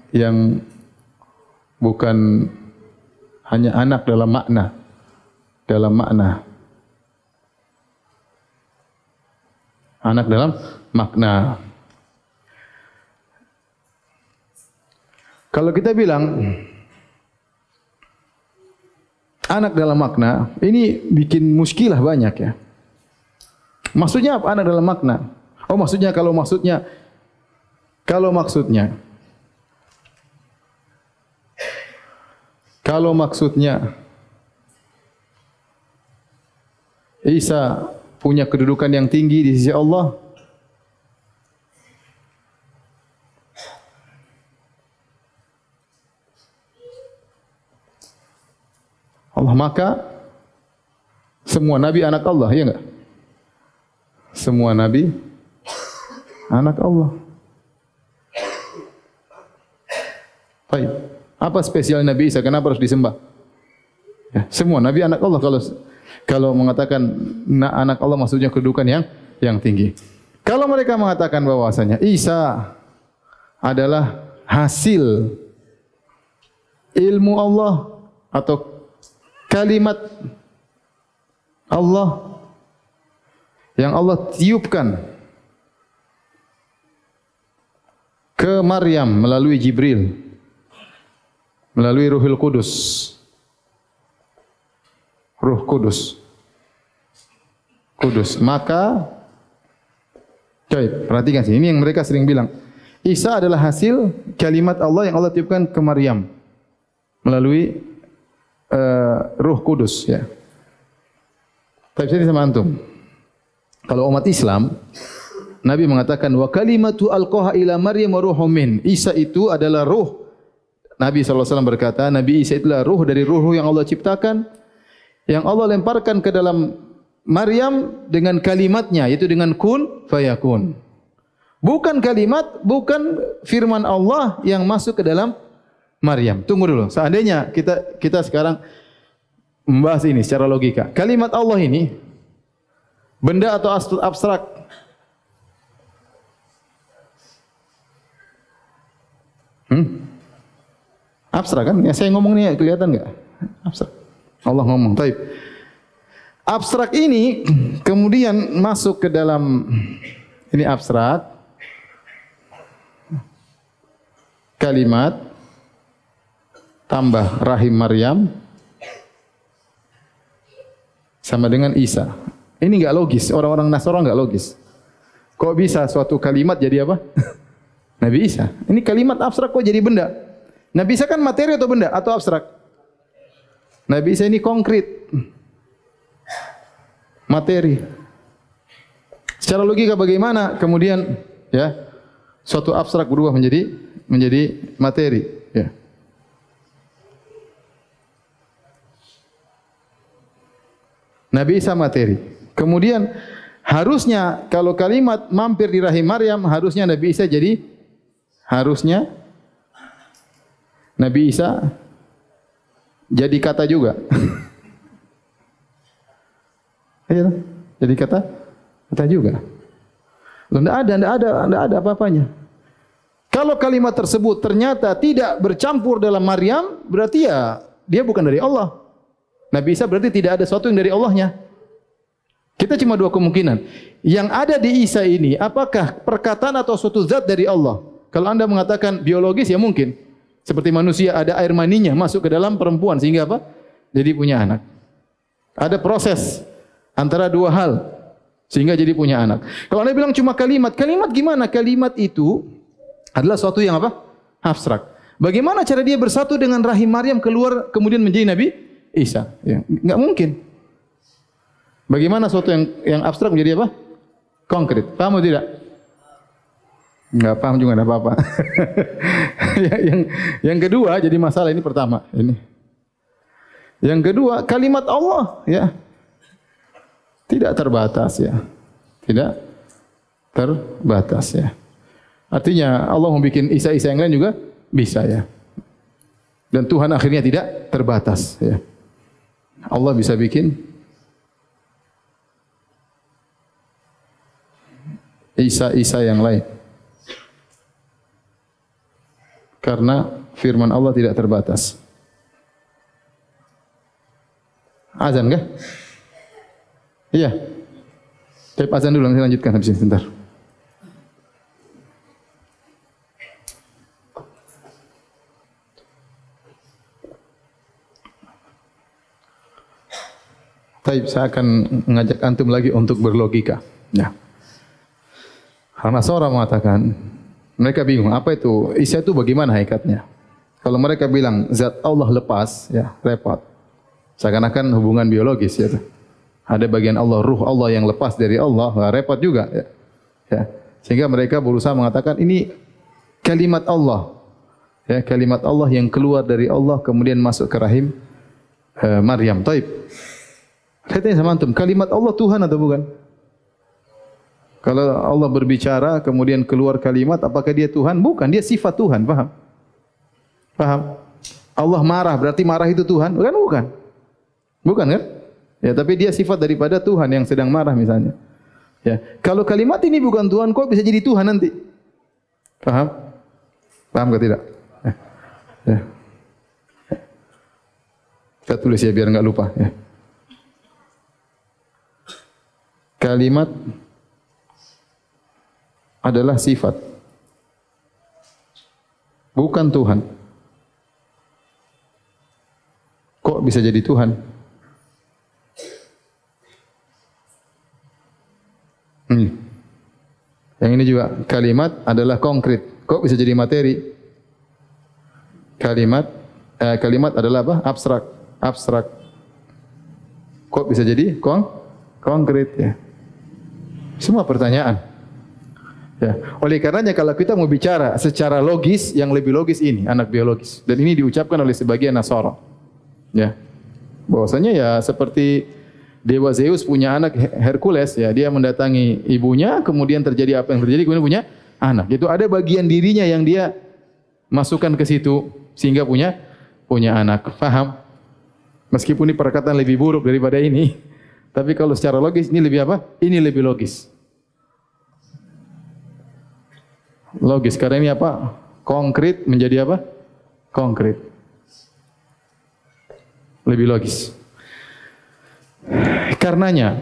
yang bukan hanya anak dalam makna. Anak dalam makna. Kalau kita bilang anak dalam makna, ini bikin muskilah banyak ya. Maksudnya apa anak dalam makna? Oh maksudnya kalau maksudnya Isa punya kedudukan yang tinggi di sisi Allah, maka semua nabi anak Allah, ya enggak? Semua nabi anak Allah. Baik. Apa spesial Nabi Isa? Kenapa harus disembah? Ya, semua nabi anak Allah. Kalau mengatakan anak Allah maksudnya kedudukan yang tinggi. Kalau mereka mengatakan bahwasanya Isa adalah hasil ilmu Allah atau kalimat Allah yang Allah tiupkan ke Maryam melalui Jibril, melalui Ruhul Kudus. Ruh Kudus. Kudus. Maka, perhatikan sini. Ini yang mereka sering bilang. Isa adalah hasil kalimat Allah yang Allah tiupkan ke Maryam melalui Ruh Kudus. Ya. Tapi saya sama antum. Kalau umat Islam, Nabi mengatakan wa kalimatu alqaha ila Maryam wa ruhum min. Isa itu adalah ruh. Nabi SAW berkata, Nabi Isa itulah ruh dari ruh yang Allah ciptakan, yang Allah lemparkan ke dalam Maryam dengan kalimatnya, yaitu dengan kun fayakun. Bukan kalimat, bukan firman Allah yang masuk ke dalam Maryam. Tunggu dulu. Seandainya kita sekarang membahas ini secara logika. Kalimat Allah ini benda atau abstrak? Abstrak kan? Ya saya ngomong nih kelihatan enggak? Abstrak. Allah ngomong. Taib. Abstrak ini kemudian masuk ke dalam ini abstrak. Kalimat tambah rahim Maryam sama dengan Isa. Ini enggak logis. Orang-orang Nasrani enggak logis. Kok bisa suatu kalimat jadi apa? Nabi Isa. Ini kalimat abstrak kok jadi benda? Nabi Isa kan materi atau benda atau abstrak? Nabi Isa ini konkret. Materi. Secara logika bagaimana kemudian ya suatu abstrak berubah menjadi materi, ya. Nabi Isa materi. Kemudian harusnya kalau kalimat mampir di rahim Maryam, harusnya Nabi Isa jadi kata juga. Iya, jadi kata juga. Tidak ada apa-apanya. Kalau kalimat tersebut ternyata tidak bercampur dalam Maryam, berarti ya dia bukan dari Allah. Nabi Isa berarti tidak ada sesuatu yang dari Allahnya. Kita cuma dua kemungkinan. Yang ada di Isa ini, apakah perkataan atau suatu zat dari Allah? Kalau Anda mengatakan biologis, ya mungkin. Seperti manusia ada air maninya masuk ke dalam perempuan sehingga apa? Jadi punya anak. Ada proses antara dua hal sehingga jadi punya anak. Kalau Anda bilang cuma kalimat gimana? Kalimat itu adalah sesuatu yang apa? Abstrak. Bagaimana cara dia bersatu dengan rahim Maryam keluar kemudian menjadi Nabi Isa? Ya, enggak mungkin. Bagaimana sesuatu yang abstrak menjadi apa? Konkret. Paham atau tidak? Enggak paham juga enggak apa-apa. yang kedua jadi masalah ini pertama ini. Yang kedua kalimat Allah ya tidak terbatas ya. Tidak terbatas ya. Artinya Allah membuat Isa-Isa yang lain juga bisa ya. Dan Tuhan akhirnya tidak terbatas ya. Allah bisa bikin Isa-Isa yang lain. Karena firman Allah tidak terbatas. Azan kah? Iya. Tapi azan dulu, nanti lanjutkan habis ini sebentar. Taib, saya akan mengajak antum lagi untuk berlogika. Ya. Karena seorang mengatakan, mereka bingung, apa itu? Isa itu bagaimana hakikatnya? Kalau mereka bilang, zat Allah lepas, ya repot. Seakan-akan hubungan biologis, ya. Ada bagian Allah, ruh Allah yang lepas dari Allah, repot juga. Ya. Ya. Sehingga mereka berusaha mengatakan, ini kalimat Allah. Ya, kalimat Allah yang keluar dari Allah, kemudian masuk ke rahim Maryam. Taib. Saya tanya sama antum, kalimat Allah Tuhan atau bukan? Kalau Allah berbicara, kemudian keluar kalimat, apakah dia Tuhan? Bukan, dia sifat Tuhan, paham? Paham? Allah marah, berarti marah itu Tuhan? Bukan. Bukan kan? Ya, tapi dia sifat daripada Tuhan yang sedang marah misalnya. Ya, kalau kalimat ini bukan Tuhan, kok bisa jadi Tuhan nanti? Paham? Paham ke tidak? Ya. Kita tulis ya biar enggak lupa. Ya. Kalimat adalah sifat, bukan Tuhan. Kok bisa jadi Tuhan? Hmm. Yang ini juga kalimat adalah konkret. Kok bisa jadi materi? Kalimat adalah apa? Abstrak. Kok bisa jadi konkret ya? Semua pertanyaan. Ya. Oleh karenanya kalau kita mau bicara secara logis, yang lebih logis ini anak biologis. Dan ini diucapkan oleh sebagian Nasara. Ya. Bahwasanya ya seperti Dewa Zeus punya anak Hercules ya, dia mendatangi ibunya, kemudian terjadi apa yang terjadi, kemudian punya anak. Itu ada bagian dirinya yang dia masukkan ke situ sehingga punya anak. Paham? Meskipun ini perkataan lebih buruk daripada ini, tapi kalau secara logis ini lebih apa? Ini lebih logis. Logis karena ini apa? Konkret menjadi apa? Konkret. Lebih logis. Karenanya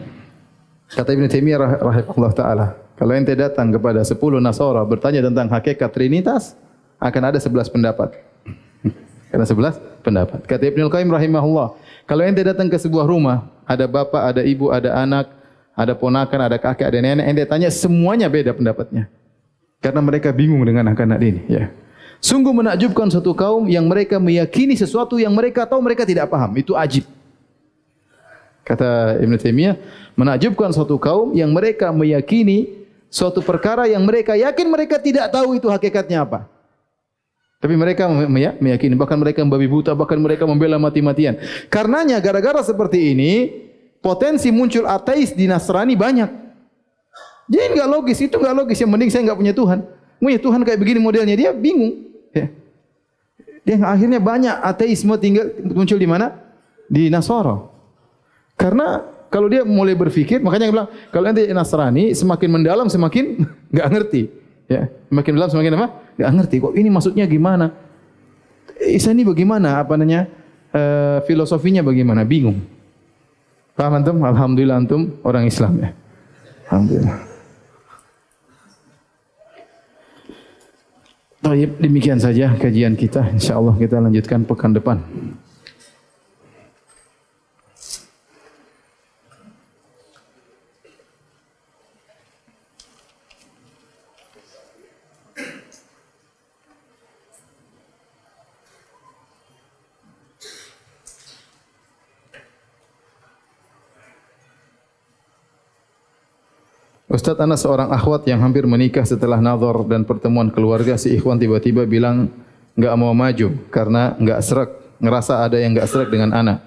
kata Ibnu Taimiyah rahimahullah taala, kalau ente datang kepada 10 Nasara bertanya tentang hakikat Trinitas, akan ada 11 pendapat. Karena 11 pendapat. Kata Ibnu Qayyim rahimahullah, kalau ente datang ke sebuah rumah, ada bapak, ada ibu, ada anak, ada ponakan, ada kakek, ada nenek, ente tanya semuanya beda pendapatnya. Karena mereka bingung dengan anak-anak ini, ya. Sungguh menakjubkan suatu kaum yang mereka meyakini sesuatu yang mereka tahu mereka tidak paham. Itu ajib. Kata Ibnu Taimiyah, menakjubkan suatu kaum yang mereka meyakini suatu perkara yang mereka yakin mereka tidak tahu itu hakikatnya apa. Tapi mereka meyakini, bahkan mereka membabi buta, bahkan mereka membela mati-matian. Karenanya gara-gara seperti ini, potensi muncul ateis di Nasrani banyak. Jadi enggak logis, itu enggak logis. Yang penting saya enggak punya Tuhan. Punya Tuhan kayak begini modelnya, dia bingung. Ya. Dia akhirnya banyak ateisme muncul di mana? Di Nasara. Karena kalau dia mulai berpikir, makanya dia bilang, kalau nanti Nasrani semakin mendalam semakin enggak ngerti. Ya, semakin mendalam semakin apa? Enggak ngerti. Kok ini maksudnya gimana? Isa ini bagaimana? Apa namanya? Filosofinya bagaimana? Bingung. Paham antum? Alhamdulillah antum orang Islam ya. Alhamdulillah. Baik, demikian saja kajian kita. InsyaAllah kita lanjutkan pekan depan. Ustaz, ana seorang akhwat yang hampir menikah setelah nazar dan pertemuan keluarga. Si ikhwan tiba-tiba bilang enggak mau maju karena enggak serak, ngerasa ada yang enggak serak dengan ana.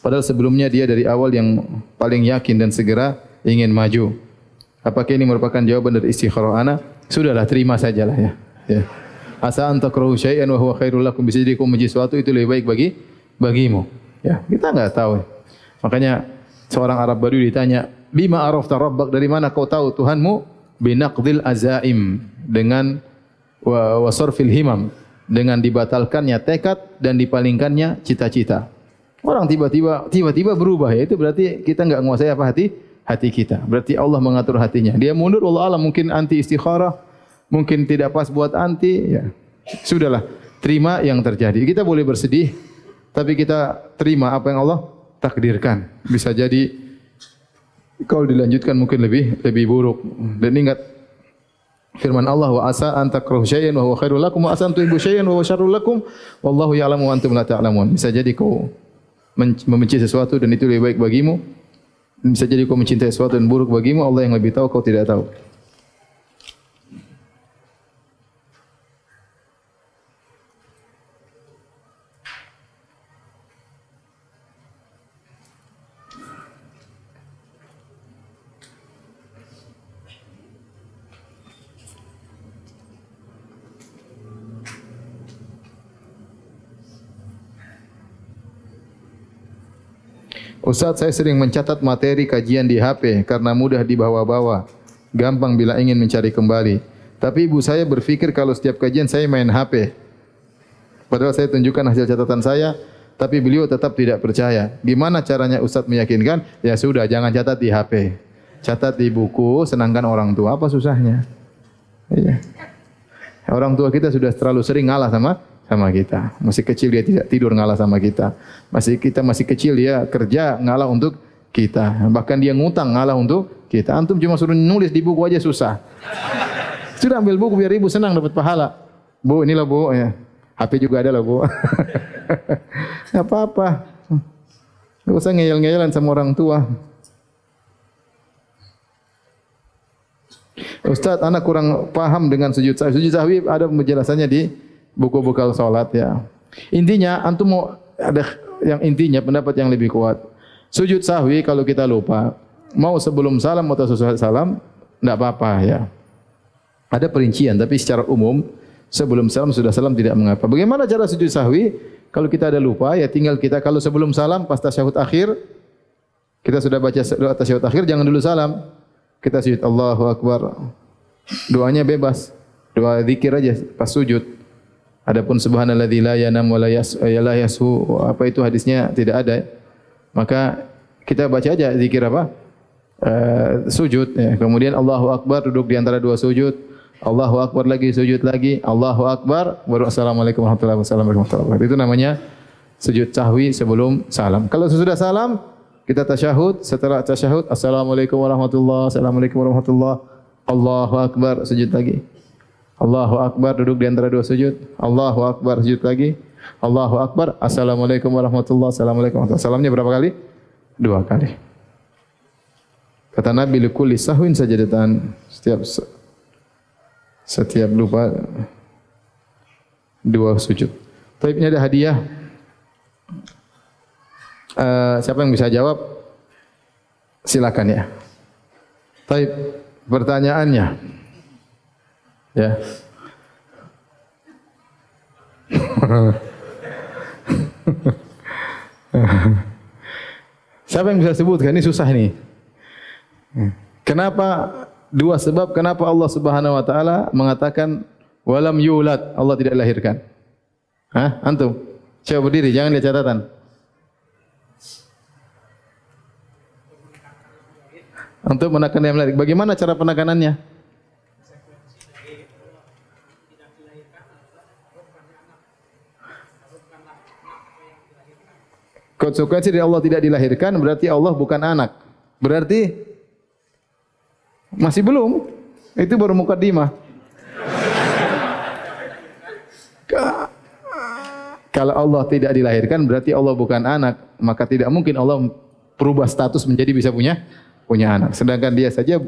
Padahal sebelumnya dia dari awal yang paling yakin dan segera ingin maju. Apakah ini merupakan jawaban dari istikharah ana? Sudahlah, terima sajalah ya. Ya. Asa an takrahu syai'an wa huwa khairul lakum, bisa jadi kamu membenci sesuatu itu lebih baik bagimu. Ya, kita enggak tahu. Makanya seorang Arab Badui ditanya, bima arafta rabbak, dari mana kau tahu Tuhanmu? Binaqdil azaim, dengan wa sarfil himam, dengan dibatalkannya tekad dan dipalingkannya cita-cita. Orang tiba-tiba berubah, ya itu berarti kita enggak menguasai apa hati kita. Berarti Allah mengatur hatinya. Dia mundur, Allah alam, mungkin anti istikharah, mungkin tidak pas buat anti, ya. Sudahlah, terima yang terjadi. Kita boleh bersedih, tapi kita terima apa yang Allah takdirkan. Bisa jadi kalau dilanjutkan mungkin lebih buruk. Dan ingat firman Allah, wa asa an takrahu syai'an wa huwa khairul lakum wa asa an tuhibbu syai'an wa huwa syarrul lakum wallahu ya'lamu wa antum la ta'lamun. Bisa jadi kau membenci sesuatu dan itu lebih baik bagimu. Bisa jadi kau mencintai sesuatu dan buruk bagimu. Allah yang lebih tahu, kau tidak tahu. Ustaz, saya sering mencatat materi kajian di HP karena mudah dibawa-bawa, gampang bila ingin mencari kembali. Tapi ibu saya berpikir kalau setiap kajian saya main HP. Padahal saya tunjukkan hasil catatan saya, tapi beliau tetap tidak percaya. Gimana caranya Ustaz meyakinkan? Ya sudah, jangan catat di HP. Catat di buku, senangkan orang tua. Apa susahnya? Ya. Orang tua kita sudah terlalu sering ngalah sama kita. Masih kecil dia tidak tidur ngalah sama kita. Masih kecil dia kerja ngalah untuk kita. Bahkan dia ngutang ngalah untuk kita. Antum cuma suruh nulis di buku aja susah. Sudah ambil buku biar ibu senang dapat pahala. Bu, inilah bu ya. HP juga ada lah bu. Enggak apa-apa. Enggak usah ngeyel-ngeyelan sama orang tua. Ustaz, anak kurang paham dengan sujud sahwi. Sujud sahwi ada penjelasannya di buku bekal salat ya. Intinya antum mau ada yang intinya pendapat yang lebih kuat. Sujud sahwi kalau kita lupa, mau sebelum salam atau sesudah salam, tidak apa-apa ya. Ada perincian, tapi secara umum sebelum salam sudah salam tidak mengapa. Bagaimana cara sujud sahwi? Kalau kita ada lupa, ya tinggal kita kalau sebelum salam pas tasyahud akhir, kita sudah baca doa tasyahud akhir, jangan dulu salam. Kita sujud Allahu Akbar. Doanya bebas, doa zikir aja pas sujud. Adapun subhanalladzi la yanam wa la yashu, apa itu hadisnya tidak ada. Maka kita baca aja zikir apa? Sujud ya. Kemudian Allahu Akbar, duduk di antara dua sujud. Allahu Akbar lagi, sujud lagi. Allahu Akbar, baru assalamualaikum warahmatullahi wabarakatuh. Itu namanya sujud sahwi sebelum salam. Kalau sesudah salam, kita tasyahud. Setelah tasyahud, assalamualaikum warahmatullahi wabarakatuh. Assalamualaikum warahmatullahi wabarakatuh. Allahu Akbar, sujud lagi. Allahu Akbar, duduk di antara dua sujud. Allahu Akbar, sujud lagi. Allahu Akbar, assalamualaikum warahmatullahi wabarakatuh. Assalamualaikum warahmatullahi wabarakatuh. Salamnya berapa kali? 2 kali. Kata Nabi, likulli sahwin sajadatan. Setiap lupa 2 sujud. Tapi ini ada hadiah. Siapa yang bisa jawab? Silakan ya. Tapi pertanyaannya, ya. Siapa yang bisa sebutkan? Ini susah nih. Kenapa? 2 sebab kenapa Allah Subhanahu wa taala mengatakan walam yulad, Allah tidak dilahirkan. Hah? Antum? Coba berdiri, jangan lihat catatan. Untuk menekan yang menarik. Bagaimana cara penekanannya? Konsekuensi dari Allah tidak dilahirkan berarti Allah bukan anak. Berarti masih belum. Itu baru mukaddimah. Kalau Allah tidak dilahirkan berarti Allah bukan anak, maka tidak mungkin Allah berubah status menjadi bisa punya anak. Sedangkan dia saja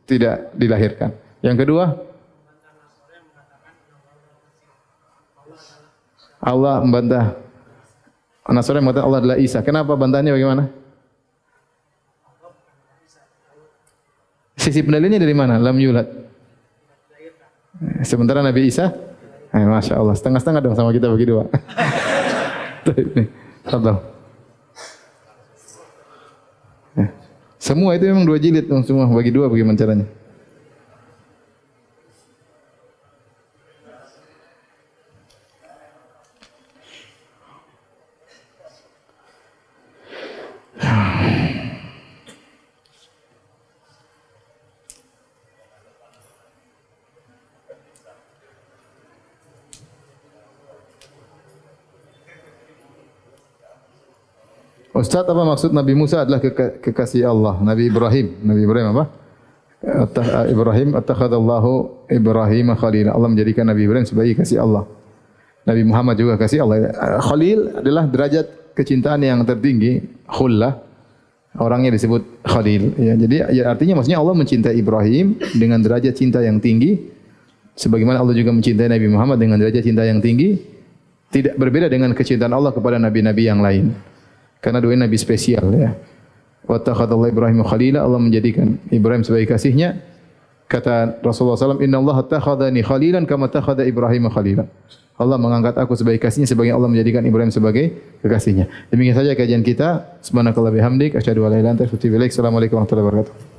tidak dilahirkan. Yang kedua, Allah membantah. Nasrani mengatakan Allah adalah Isa. Kenapa bantahannya bagaimana? Sisi pendalilannya dari mana? Lam yulad. Sementara Nabi Isa, Masya Allah, setengah-setengah dong sama kita bagi 2. Sabar. Semua itu memang 2 jilid, semua bagi 2 bagaimana caranya? Ustaz, apa maksud Nabi Musa adalah kekasih Allah? Nabi Ibrahim apa? Ibrahim attakhadallahu Ibrahim khalila. Allah menjadikan Nabi Ibrahim sebagai kasih Allah. Nabi Muhammad juga kasih Allah. Khalil adalah derajat kecintaan yang tertinggi, khullah. Orangnya disebut Khalil. Ya, jadi ya artinya maksudnya Allah mencintai Ibrahim dengan derajat cinta yang tinggi. Sebagaimana Allah juga mencintai Nabi Muhammad dengan derajat cinta yang tinggi. Tidak berbeda dengan kecintaan Allah kepada nabi-nabi yang lain. Karena dua nabi spesial ya. Wa takhadallahu Ibrahim khalila, Allah menjadikan Ibrahim sebagai kasihnya. Kata Rasulullah SAW, Inna Allah takhadani khalilan kama takhada Ibrahim khalila. Allah mengangkat aku sebagai kasihnya sebagai Allah menjadikan Ibrahim sebagai kekasihnya. Demikian saja kajian kita. Subhanakallah bihamdik asyhadu an la ilaha illa anta astaghfiruka wa atubu ilaik. Assalamualaikum warahmatullahi wabarakatuh.